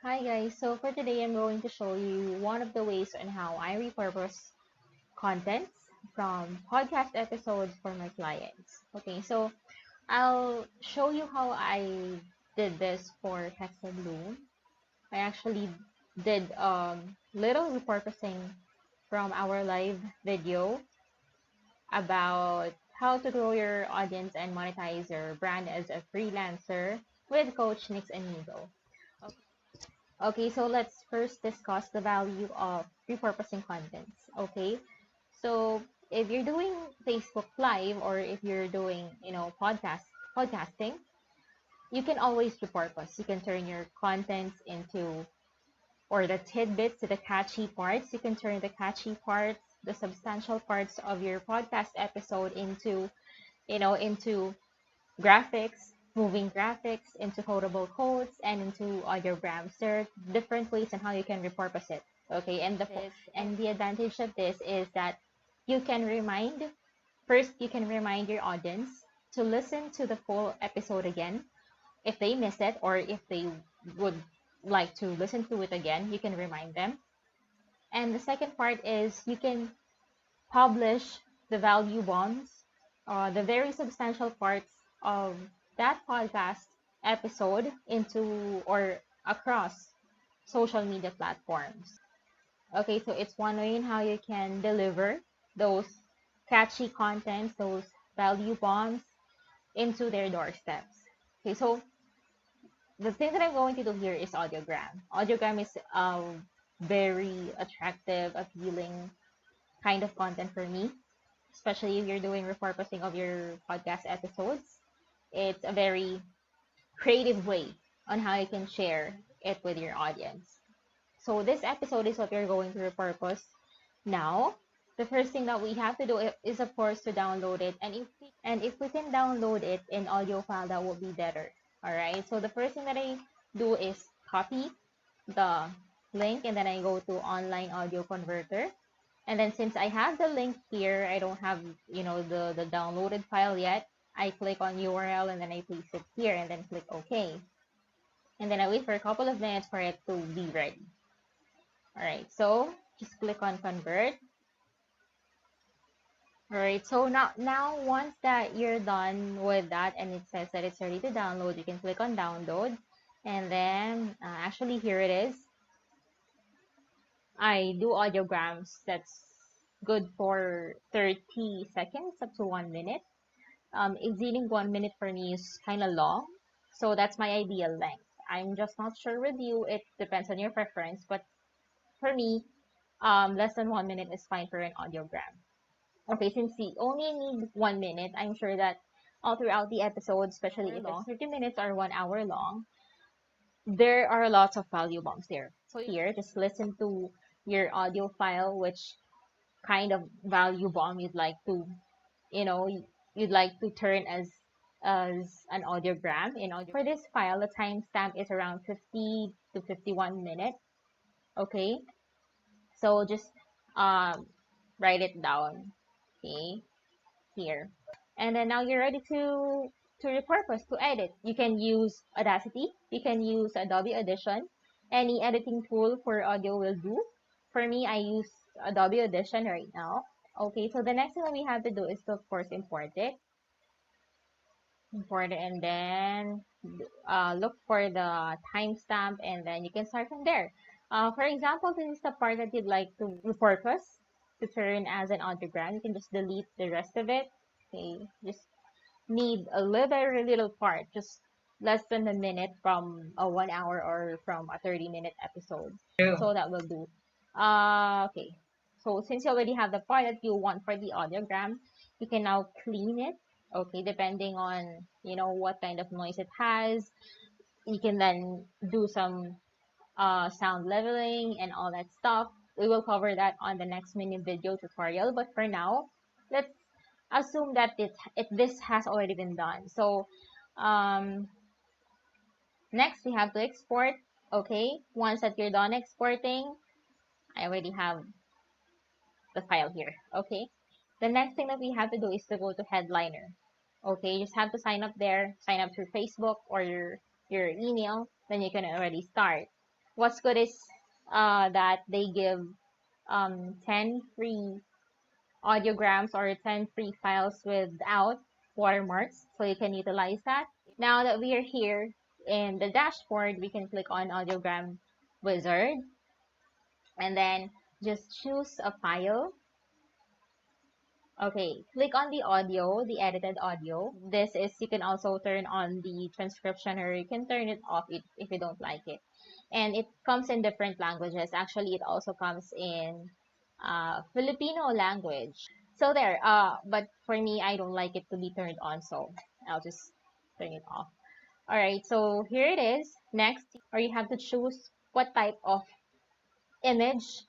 Hi guys, so for today I'm going to show you one of the ways on how I repurpose contents from podcast episodes for my clients. Okay, so I'll show you how I did this for Text and Bloom. I actually did little repurposing from our live video about how to grow your audience and monetize your brand as a freelancer with Coach Nix and Nigo. Okay, so let's first discuss the value of repurposing contents. Okay, so if you're doing Facebook Live or if you're doing, podcasting, you can always repurpose. You can turn your contents into, or the tidbits to the catchy parts. You can turn the catchy parts, the substantial parts of your podcast episode into graphics, moving graphics into quotable quotes and into audiograms. There are different ways on how you can repurpose it. Okay, and the advantage of this is that you can remind first you can remind your audience to listen to the full episode again if they miss it, or if they would like to listen to it again, you can remind them. And the second part is you can publish the value bombs, the very substantial parts of that podcast episode into or across social media platforms. Okay, so it's one way in how you can deliver those catchy contents, those value bombs into their doorsteps. Okay, so the thing that I'm going to do here is audiogram. Audiogram is a very attractive, appealing kind of content for me, especially if you're doing repurposing of your podcast episodes. It's a very creative way on how you can share it with your audience. So this episode is what we're going to repurpose now. The first thing that we have to do is of course to download it, and if we can download it in audio file, that will be better. All right. So the first thing that I do is copy the link, and then I go to online audio converter. And then since I have the link here, I don't have, the downloaded file yet. I click on URL and then I paste it here and then click OK. And then I wait for a couple of minutes for it to be ready. All right, so just click on convert. All right, so now once that you're done with that and it says that it's ready to download, you can click on download. And then actually here it is. I do audiograms that's good for 30 seconds up to 1 minute. Exceeding 1 minute for me is kind of long, so that's my ideal length. I'm just not sure with you. It depends on your preference, but for me, less than 1 minute is fine for an audiogram. Okay, since we only need 1 minute, I'm sure that all throughout the episode, especially if it's 30 minutes or 1 hour long, there are lots of value bombs there. So here, just listen to your audio file, which kind of value bomb you know, you'd like to turn as an audiogram in audio. For this file, the timestamp is around 50 to 51 minutes. Okay, so just um, write it down. Okay, here, and then now you're ready to repurpose, to edit. You can use Audacity, you can use Adobe Audition, any editing tool for audio will do. For me, I use Adobe Audition right now. Okay, so the next thing that we have to do is to, of course, import it, and then look for the timestamp, and then you can start from there. For example, this is the part that you'd like to repurpose to turn as an audiogram. You can just delete the rest of it. Okay, just need a little, very little part, just less than a minute from a 1 hour or from a 30-minute episode. Yeah. So that will do. Okay. So since you already have the part that you want for the audiogram, you can now clean it. Okay, depending on what kind of noise it has. You can then do some sound leveling and all that stuff. We will cover that on the next mini video tutorial. But for now, let's assume that this has already been done. So um, next we have to export. Okay, once that you're done exporting, I already have the file here. Okay, the next thing that we have to do is to go to Headliner. Okay, you just have to sign up there, sign up through Facebook or your email, then you can already start. what's good is that they give 10 free audiograms or 10 free files without watermarks, so you can utilize that. Now that we are here in the dashboard, we can click on Audiogram Wizard and then just choose a file. Okay, click on the audio, the edited audio. This is, you can also turn on the transcription or you can turn it off if you don't like it. And it comes in different languages. Actually, it also comes in Filipino language. So there, but for me, I don't like it to be turned on, so I'll just turn it off. All right, so here it is. Next, or you have to choose what type of image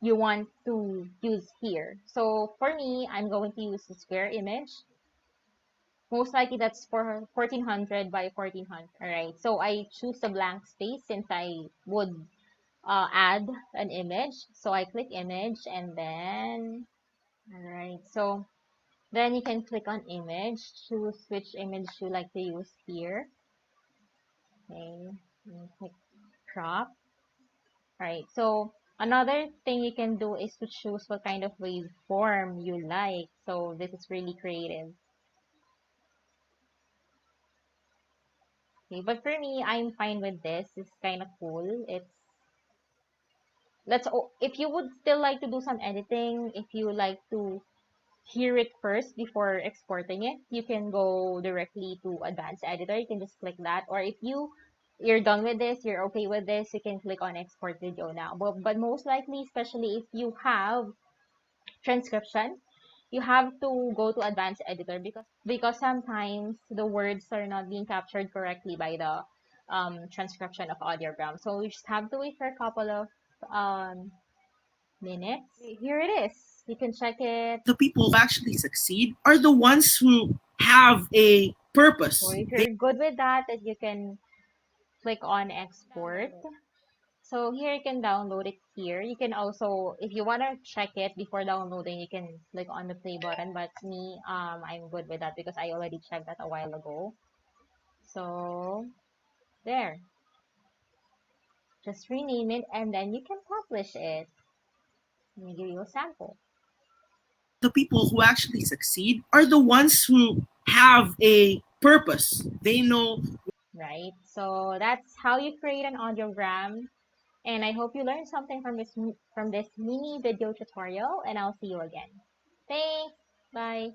you want to use here. So for me, I'm going to use the square image. Most likely that's for 1400 by 1400. All right, so I choose a blank space since I would add an image. So I click image and then, all right, so then you can click on image, choose which image you like to use here. Okay, and click crop. Right. So another thing you can do is to choose what kind of waveform you like. So this is really creative. Okay, but for me, I'm fine with this. It's kind of cool. If you would still like to do some editing, if you like to hear it first before exporting it, you can go directly to advanced editor. You can just click that. Or if you're done with this, you're okay with this, you can click on export video now. But most likely, especially if you have transcription, you have to go to advanced editor because sometimes the words are not being captured correctly by the transcription of audiogram. So you just have to wait for a couple of minutes. Here it is. You can check it. The people who actually succeed are the ones who have a So purpose. if you're good with that, then you can click on export. So here you can download it here. You can also, if you want to check it before downloading, you can click on the play button. But me, I'm good with that because I already checked that a while ago. So there, just rename it and then you can publish it. Let me give you a sample, The people who actually succeed are the ones who have a purpose. They know. right? So that's how you create an audiogram. And I hope you learned something from this mini video tutorial. And I'll see you again. Thanks. Bye.